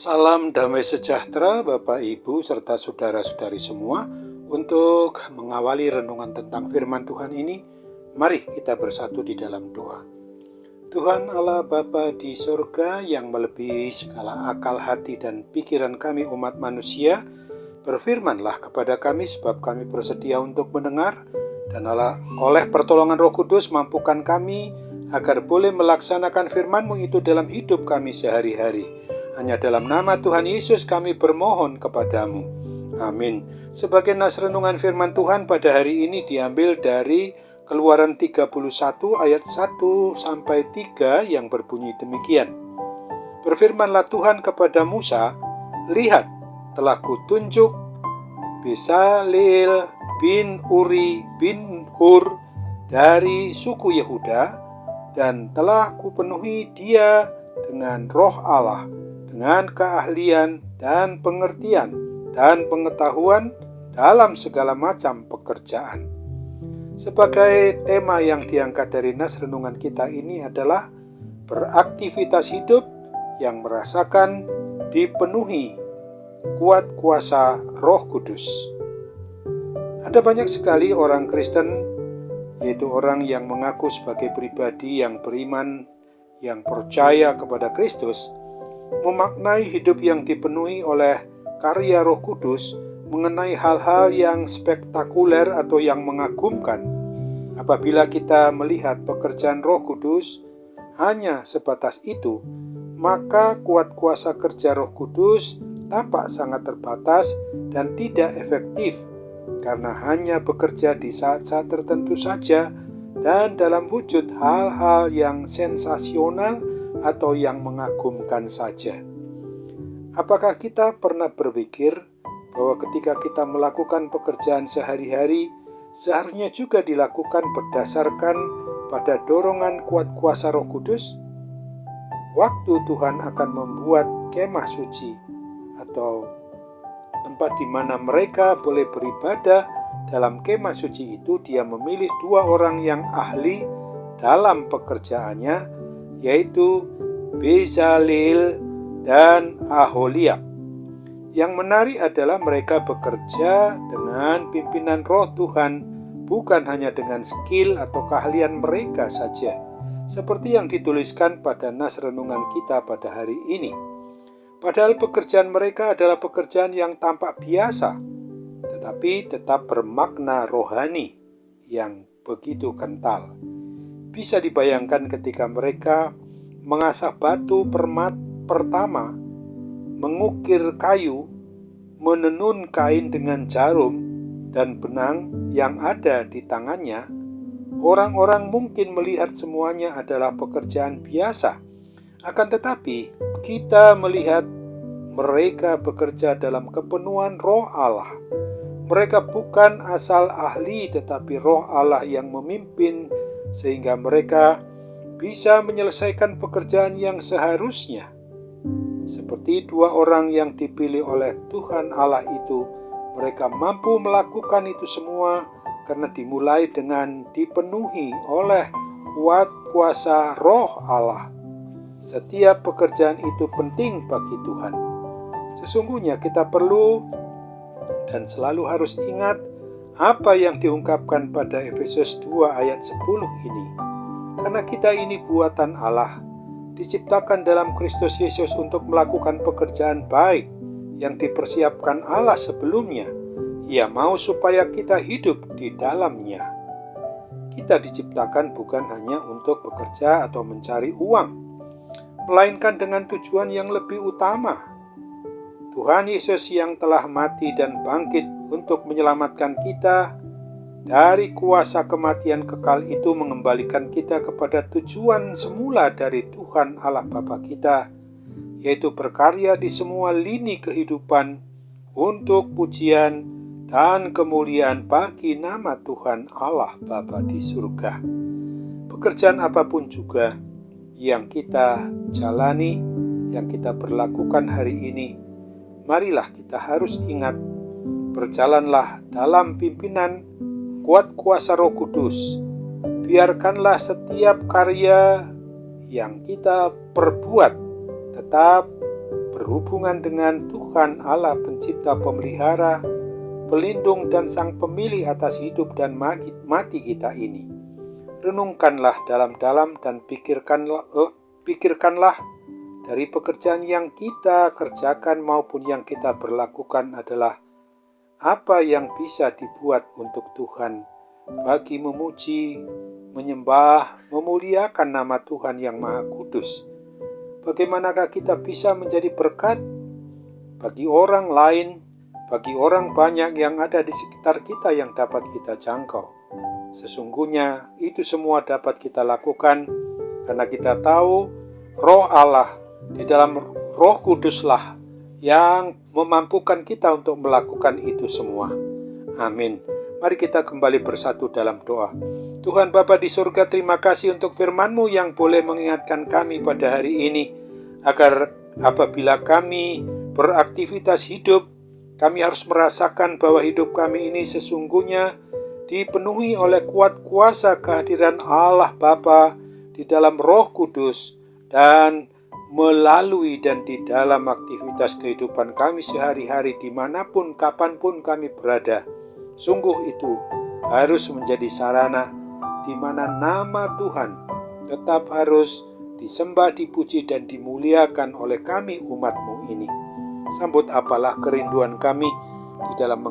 Salam damai sejahtera Bapak Ibu serta saudara-saudari semua. Untuk mengawali renungan tentang firman Tuhan ini, mari kita bersatu di dalam doa. Tuhan Allah Bapa di surga yang melebihi segala akal hati dan pikiran kami umat manusia, berfirmanlah kepada kami sebab kami bersedia untuk mendengar, dan Allah oleh pertolongan Roh Kudus mampukan kami agar boleh melaksanakan firman-Mu itu dalam hidup kami sehari-hari. Hanya dalam nama Tuhan Yesus kami bermohon kepadamu. Amin. Sebagai nas renungan firman Tuhan pada hari ini diambil dari Keluaran 31 ayat 1 sampai 3 yang berbunyi demikian. Berfirmanlah Tuhan kepada Musa, "Lihat, telah kutunjuk Bezaleel bin Uri bin Hur dari suku Yehuda, dan telah kupenuhi dia dengan roh Allah, dengan keahlian dan pengertian dan pengetahuan dalam segala macam pekerjaan." Sebagai tema yang diangkat dari nas renungan kita ini adalah beraktivitas hidup yang merasakan dipenuhi kuat kuasa Roh Kudus. Ada banyak sekali orang Kristen, yaitu orang yang mengaku sebagai pribadi yang beriman, yang percaya kepada Kristus, memaknai hidup yang dipenuhi oleh karya Roh Kudus mengenai hal-hal yang spektakuler atau yang mengagumkan. Apabila kita melihat pekerjaan Roh Kudus hanya sebatas itu, maka kuat kuasa kerja Roh Kudus tampak sangat terbatas dan tidak efektif, karena hanya bekerja di saat-saat tertentu saja dan dalam wujud hal-hal yang sensasional atau yang mengagumkan saja. Apakah kita pernah berpikir bahwa ketika kita melakukan pekerjaan sehari-hari, seharusnya juga dilakukan berdasarkan pada dorongan kuat kuasa Roh Kudus? Waktu Tuhan akan membuat kemah suci atau tempat di mana mereka boleh beribadah dalam kemah suci itu, Dia memilih 2 orang yang ahli dalam pekerjaannya, yaitu Bezaleel dan Aholiab. Yang menarik adalah mereka bekerja dengan pimpinan Roh Tuhan, bukan hanya dengan skill atau keahlian mereka saja, seperti yang dituliskan pada nas renungan kita pada hari ini. Padahal pekerjaan mereka adalah pekerjaan yang tampak biasa, tetapi tetap bermakna rohani yang begitu kental. Bisa dibayangkan ketika mereka mengasah batu pertama, mengukir kayu, menenun kain dengan jarum dan benang yang ada di tangannya, orang-orang mungkin melihat semuanya adalah pekerjaan biasa. Akan tetapi, kita melihat mereka bekerja dalam kepenuhan Roh Allah. Mereka bukan asal ahli, tetapi Roh Allah yang memimpin, sehingga mereka bisa menyelesaikan pekerjaan yang seharusnya. Seperti 2 orang yang dipilih oleh Tuhan Allah itu, mereka mampu melakukan itu semua karena dimulai dengan dipenuhi oleh kuat kuasa Roh Allah. Setiap pekerjaan itu penting bagi Tuhan. Sesungguhnya kita perlu dan selalu harus ingat apa yang diungkapkan pada Efesus 2 ayat 10 ini. Karena kita ini buatan Allah, diciptakan dalam Kristus Yesus untuk melakukan pekerjaan baik yang dipersiapkan Allah sebelumnya. Ia mau supaya kita hidup di dalamnya. Kita diciptakan bukan hanya untuk bekerja atau mencari uang, melainkan dengan tujuan yang lebih utama. Tuhan Yesus yang telah mati dan bangkit untuk menyelamatkan kita dari kuasa kematian kekal itu, mengembalikan kita kepada tujuan semula dari Tuhan Allah Bapa kita, yaitu berkarya di semua lini kehidupan untuk pujian dan kemuliaan bagi nama Tuhan Allah Bapa di surga. Pekerjaan apapun juga yang kita jalani, yang kita berlakukan hari ini, marilah kita harus ingat, berjalanlah dalam pimpinan kuat kuasa Roh Kudus. Biarkanlah setiap karya yang kita perbuat tetap berhubungan dengan Tuhan Allah pencipta, pemelihara, pelindung dan sang pemilih atas hidup dan mati kita ini. Renungkanlah dalam-dalam dan pikirkanlah dari pekerjaan yang kita kerjakan maupun yang kita berlakukan adalah apa yang bisa dibuat untuk Tuhan bagi memuji, menyembah, memuliakan nama Tuhan yang Maha Kudus. Bagaimanakah kita bisa menjadi berkat bagi orang lain, bagi orang banyak yang ada di sekitar kita yang dapat kita jangkau. Sesungguhnya itu semua dapat kita lakukan karena kita tahu Roh Allah di dalam Roh Kuduslah yang memampukan kita untuk melakukan itu semua. Amin. Mari kita kembali bersatu dalam doa. Tuhan Bapa di surga, terima kasih untuk firman-Mu yang boleh mengingatkan kami pada hari ini, agar apabila kami beraktivitas hidup, kami harus merasakan bahwa hidup kami ini sesungguhnya dipenuhi oleh kuat kuasa kehadiran Allah Bapa di dalam Roh Kudus, dan melalui dan di dalam aktivitas kehidupan kami sehari-hari dimanapun kapanpun kami berada. Sungguh itu harus menjadi sarana di mana nama Tuhan tetap harus disembah, dipuji, dan dimuliakan oleh kami umat-Mu ini. Sambut apalah kerinduan kami di dalam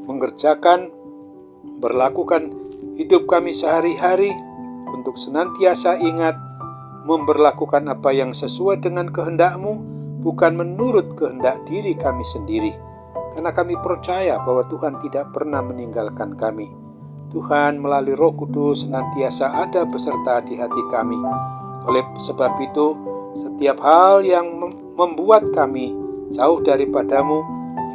mengerjakan, berlakukan hidup kami sehari-hari untuk senantiasa ingat memberlakukan apa yang sesuai dengan kehendak-Mu, bukan menurut kehendak diri kami sendiri. Karena kami percaya bahwa Tuhan tidak pernah meninggalkan kami. Tuhan melalui Roh Kudus senantiasa ada beserta di hati kami. Oleh sebab itu, setiap hal yang membuat kami jauh daripada-Mu,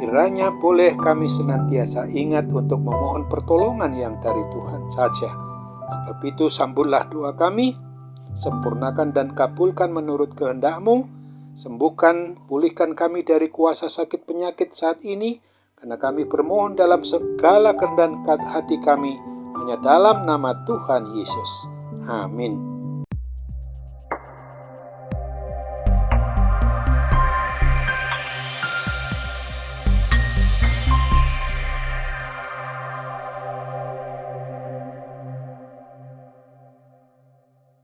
kiranya boleh kami senantiasa ingat untuk memohon pertolongan yang dari Tuhan saja. Sebab itu sambutlah doa kami, sempurnakan dan kabulkan menurut kehendak-Mu. Sembuhkan, pulihkan kami dari kuasa sakit penyakit saat ini, karena kami bermohon dalam segala kehendak hati kami, hanya dalam nama Tuhan Yesus. Amin.